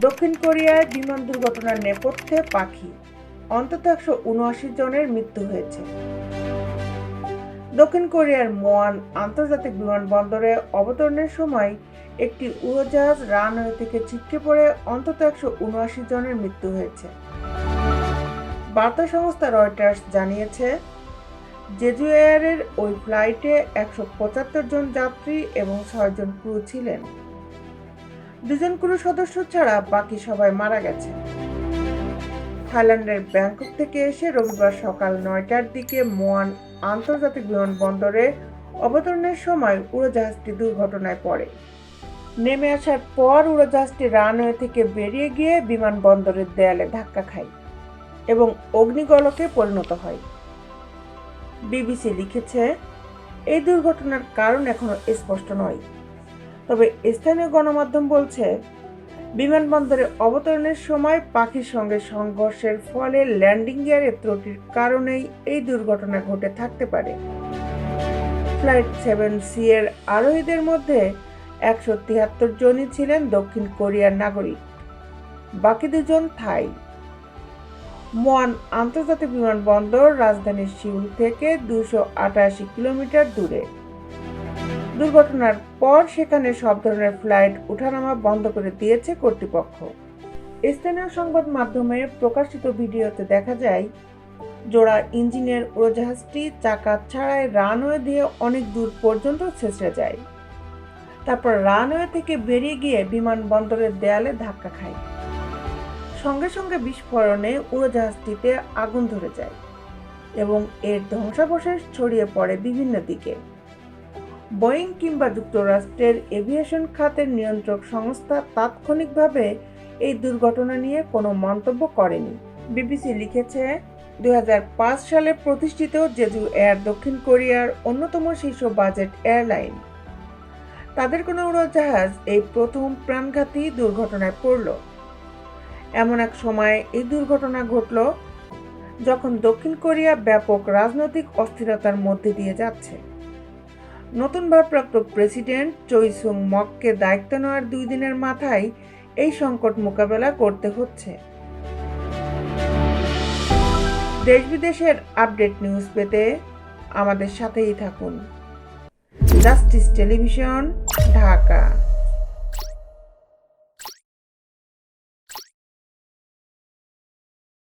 দক্ষিণ কোরিয়ায় বিমান দুর্ঘটনার নেপথ্যে পাখি, অন্তত 179 জনের মৃত্যু হয়েছে। দক্ষিণ কোরিয়ার মোয়ান আন্তর্জাতিক বিমানবন্দরে অবতরণের সময় একটি উড়োজাহাজ রানওয়ে থেকে ছিটকে পড়ে অন্তত 179 জনের মৃত্যু হয়েছে। বার্তা সংস্থা রয়টার্স জানিয়েছে, জেজু এয়ারের ওই ফ্লাইটে 175 জন যাত্রী এবং 6 জন ক্রু ছিলেন। 2 জন ক্রু সদস্য ছাড়া বাকি সবাই মারা গেছে। থাইল্যান্ডের ব্যাংকক থেকে এসে রবিবার সকাল 9টার দিকে মোয়ান আন্তর্জাতিক বিমানবন্দরে অবতরণের সময় উড়োজাহাজটি দুর্ঘটনায় পড়ে। নেমে আসার পর উড়োজাহাজটি রানওয়ে থেকে বেরিয়ে গিয়ে বিমানবন্দরের দেয়ালে ধাক্কা খায় এবং অগ্নিগোলকে পরিণত হয়। বিবিসি লিখেছে, এই দুর্ঘটনার কারণ এখনো স্পষ্ট নয়, তবে স্থানীয় গণমাধ্যম বলছে বিমানবন্দরে অবতরণের সময় পাখির সঙ্গে সংঘর্ষের ফলে ল্যান্ডিং গিয়ারের ত্রুটির কারণেই এই দুর্ঘটনা ঘটে থাকতে পারে। ফ্লাইট 7C এর আরোহীদের মধ্যে 173 জনই ছিলেন দক্ষিণ কোরিয়ার নাগরিক, বাকি 2 জন থাই। মোয়ান আন্তর্জাতিক বিমানবন্দর রাজধানী সিউল থেকে 288 কিলোমিটার দূরে। দুর্ঘটনার পর সেখানে সব ধরনের ফ্লাইট ওঠানামা বন্ধ করে দিয়েছে কর্তৃপক্ষ। স্থানীয় সংবাদ মাধ্যমে প্রকাশিত ভিডিওতে দেখা যায়, জোড়া ইঞ্জিনের উড়োজাহাজটি চাকা ছাড়াই রানওয়ে দিয়ে অনেক দূর পর্যন্ত ছেঁচড়ে যায়। তারপর রানওয়ে থেকে বেরিয়ে গিয়ে বিমানবন্দরের দেয়ালে ধাক্কা খায়। সঙ্গে সঙ্গে বিস্ফোরণে উড়োজাহাজটিতে আগুন ধরে যায় এবং এর ধ্বংসাবশেষ ছড়িয়ে পড়ে বিভিন্ন দিকে। বোয়িং কিংবা যুক্তরাষ্ট্রের এভিয়েশন খাতের নিয়ন্ত্রক সংস্থা তাৎক্ষণিকভাবে এই দুর্ঘটনা নিয়ে কোনো মন্তব্য করেনি। বিবিসি লিখেছে, 2005 সালে প্রতিষ্ঠিত জেজু এয়ার দক্ষিণ কোরিয়ার অন্যতম শীর্ষ বাজেট এয়ারলাইন। তাদের কোনো উড়োজাহাজ এই প্রথম প্রাণঘাতী দুর্ঘটনায় পড়ল। এমন এক সময় এই দুর্ঘটনা ঘটল যখন দক্ষিণ কোরিয়া ব্যাপক রাজনৈতিক অস্থিরতার মধ্যে দিয়ে যাচ্ছে। নতুন ভারপ্রাপ্ত প্রেসিডেন্ট চoi soong-mokকে দায়িত্ব নেওয়ার 2 দিনের মাথায় এই সংকট মোকাবেলা করতে হচ্ছে। দেশ বিদেশের আপডেট নিউজ পেতে আমাদের সাথেই থাকুন। Justice television, Dhaka.